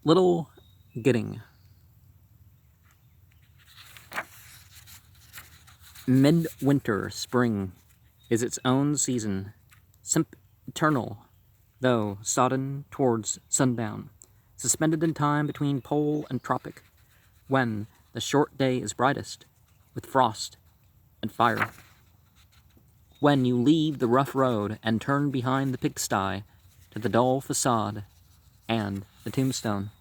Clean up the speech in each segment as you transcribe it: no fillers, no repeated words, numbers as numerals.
Little Gidding. Midwinter spring is its own season, eternal, though sodden towards sundown, suspended in time between pole and tropic, when the short day is brightest, with frost and fire. When you leave the rough road and turn behind the pigsty to the dull facade and the tombstone.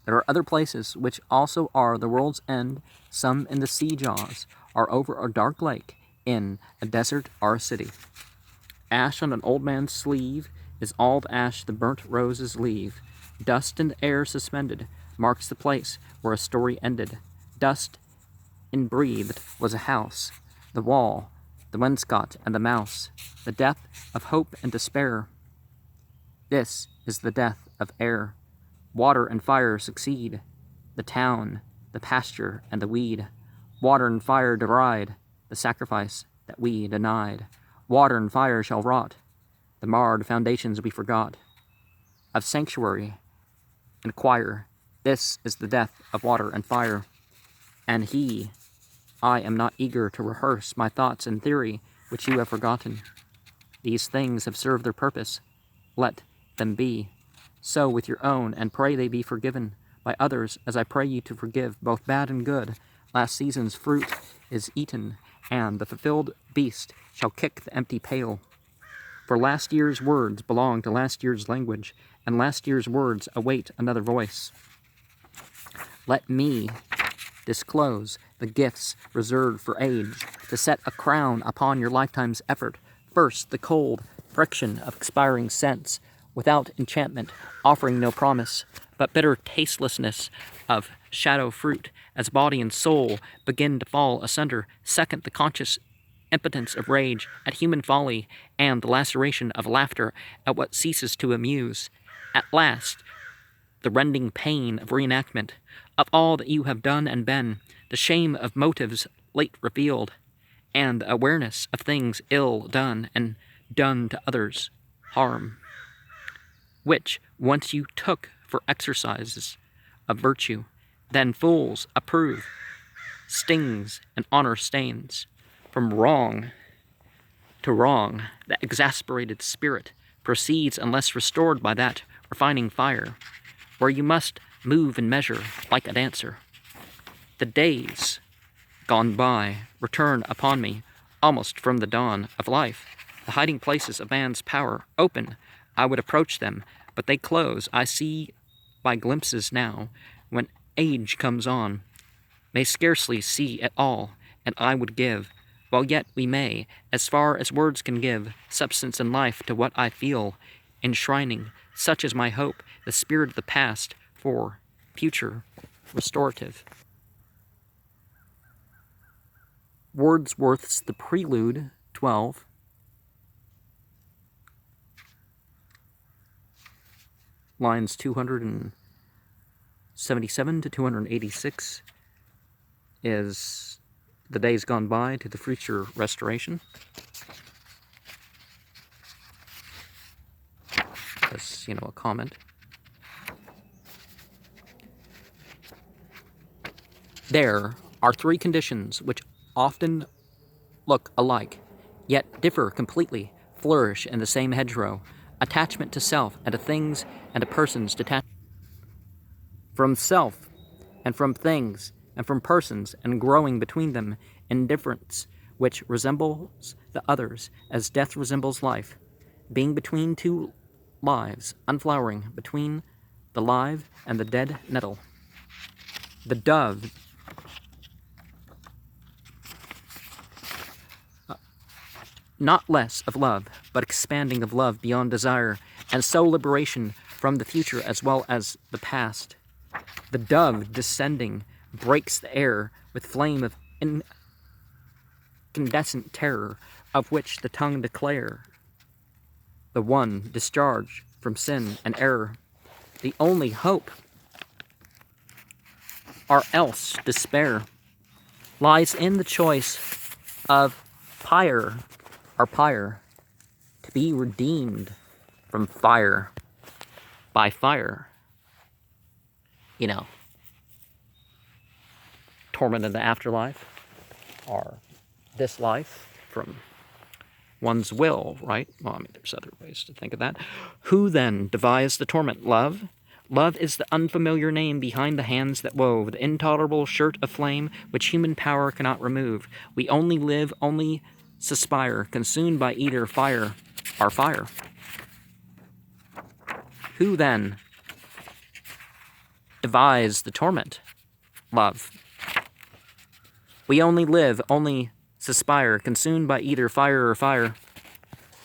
There are other places which also are the world's end, some in the sea jaws, or over a dark lake, in a desert or a city. Ash on an old man's sleeve is all the ash the burnt roses leave. Dust in the air suspended marks the place where a story ended. Dust inbreathed was a house, the wall, the wainscot, and the mouse, the death of hope and despair. This is the death of air. Water and fire succeed, the town, the pasture, and the weed. Water and fire deride the sacrifice that we denied. Water and fire shall rot the marred foundations we forgot. Of sanctuary and choir, this is the death of water and fire. And I am not eager to rehearse my thoughts and theory which you have forgotten. These things have served their purpose. Let them be. So with your own, and pray they be forgiven by others, as I pray you to forgive both bad and good. Last season's fruit is eaten, and the fulfilled beast shall kick the empty pail. For last year's words belong to last year's language, and last year's words await another voice. Let me disclose the gifts reserved for age, to set a crown upon your lifetime's effort. First, the cold friction of expiring sense, without enchantment, offering no promise, but bitter tastelessness of shadow fruit, as body and soul begin to fall asunder. Second, the conscious impotence of rage at human folly, and the laceration of laughter at what ceases to amuse. At last, the rending pain of reenactment, of all that you have done and been, the shame of motives late revealed, and the awareness of things ill done and done to others' harm, which once you took for exercises of virtue, then fools approve, stings and honor stains. From wrong to wrong, the exasperated spirit proceeds unless restored by that refining fire, where you must move and measure like a dancer. The days gone by return upon me almost from the dawn of life. The hiding places of man's power open, I would approach them, but they close. I see by glimpses now, when age comes on, may scarcely see at all, and I would give, while yet we may, as far as words can give, substance and life to what I feel, enshrining, such is my hope, the spirit of the past for future restorative. Wordsworth's The Prelude, 12, lines 277 to 286 is the days gone by to the future restoration. That's, a comment. There are three conditions which often look alike, yet differ completely, flourish in the same hedgerow: attachment to self and to things and to persons, detachment from self and from things and from persons, and growing between them indifference which resembles the others as death resembles life, being between two lives, unflowering between the live and the dead nettle. The dove not less of love, but expanding of love beyond desire, and so liberation from the future as well as the past. The dove, descending, breaks the air with flame of incandescent terror, of which the tongue declare. The one, discharged from sin and error, the only hope, or else despair, lies in the choice of pyre or pyre, to be redeemed from fire by fire. you know, torment in the afterlife, or this life from one's will, right? Well, I mean, there's other ways to think of that. Who then devised the torment? Love? Love is the unfamiliar name behind the hands that wove the intolerable shirt of flame which human power cannot remove. We only live, only suspire, consumed by either fire, our fire. Who then devised the torment? Love. We only live, only suspire, consumed by either fire or fire.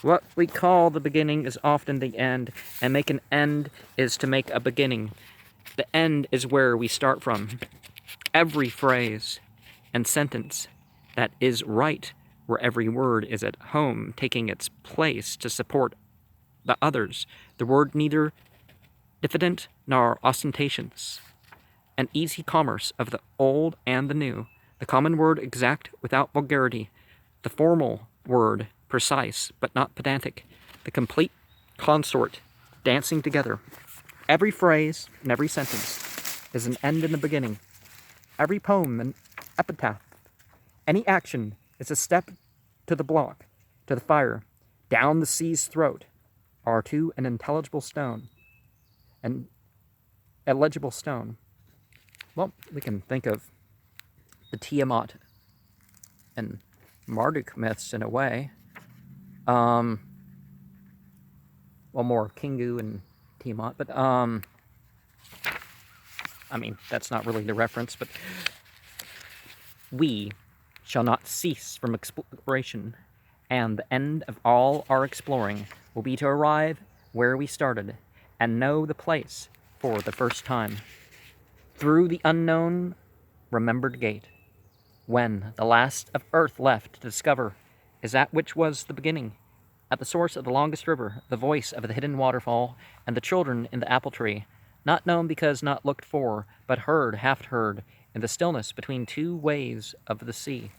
What we call the beginning is often the end, and make an end is to make a beginning. The end is where we start from. Every phrase and sentence that is right, where every word is at home, taking its place to support the others. The word neither diffident nor ostentatious. An easy commerce of the old and the new. The common word exact without vulgarity. The formal word precise but not pedantic. The complete consort dancing together. Every phrase and every sentence is an end and a beginning. Every poem an epitaph. Any action is a step to the block, to the fire, down the sea's throat, or to an intelligible stone. An illegible stone. Well, we can think of the Tiamat and Marduk myths in a way. Well, more Kingu and Tiamat, but I mean, that's not really the reference, but we shall not cease from exploration, and the end of all our exploring will be to arrive where we started and know the place for the first time. Through the unknown, remembered gate, when the last of earth left to discover is that which was the beginning, at the source of the longest river, the voice of the hidden waterfall, and the children in the apple tree, not known because not looked for, but heard, half heard, in the stillness between two waves of the sea.